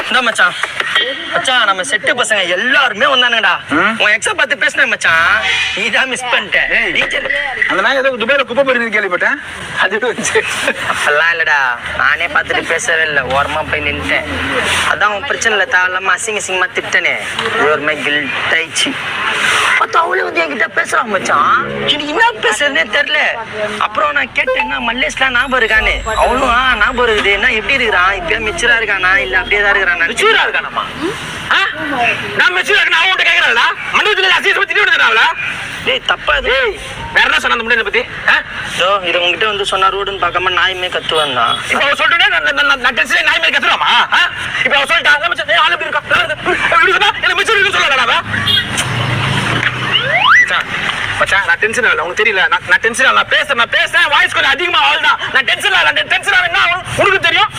இந்த மச்சான் மச்சான் நம்ம செட்டு பசங்க எல்லாருமே வந்தானுங்கடா. உன் எக்ஸ பார்த்து பேசினேன் மச்சான், நீ தான் மிஸ் பண்ணிட்ட. அந்த நாய் ஏதோ துபாயில குப்பை போடுறீங்கன்னு கேள்விப்பட்டேன். அது அப்பெல்லாம் இல்லடா, நானே பார்த்துட்டு பேசவே இல்லை, ஓரமா போய் நின்ட்டேன். அதான் உன் பிரச்சனை இல்லை, தேவையில்லாம அசிங்கமா திட்டனே, ஒரு மாதிரி கில்ட் ஆயிடுச்சு. பார்த்தா அவளே வந்து என்கிட்ட பேசுறான் மச்சான், எனக்கு என்ன பேசுறதுனே தெரியல. அப்புறம் நான் கேட்டேன், மல்லேஷ்லாம் ஞாபகம் இருக்கானே, அவனும் ஞாபகம் இருக்குது, என்ன எப்படி இருக்கிறான், இப்பயே மிச்சரா இருக்கானா இல்ல அப்படியே தான் இருக்கிறான்? மிச்சூரா இருக்கானம்மா? நான் மிச்சூரா இருக்கேன், அவன்கிட்ட கேட்கறாளா? மண்டபத்துல அசிங்கமா திட்டி விடுறாங்களா? டேய் தப்பா இது. வேற என்ன சொன்ன அந்த முன்னாடி பத்தி? இது உங்ககிட்ட வந்து சொன்னா ரோடுன்னு பார்க்காம நாயுமே கத்துவான் தான். இப்ப அவ சொல்லிட்டேன், நான் டென்ஷன் நாய் மாதிரி கத்துறாமா? இப்ப அவ சொல்லிட்டாங்க ஆளு எப்படி இருக்கா என்ன மிச்சூர் இருக்குன்னு சொல்லலாம். மச்சான் நான் டென்ஷன் ஆகல, உனக்கு தெரியல. நான் டென்ஷன் ஆகல, நான் பேசுறேன் வாய்ஸ் கொஞ்சம் அதிகமா ஆகுதான். நான் டென்ஷன் ஆகல, டென்ஷன் ஆகல என்ன உனக்கு தெரியும்.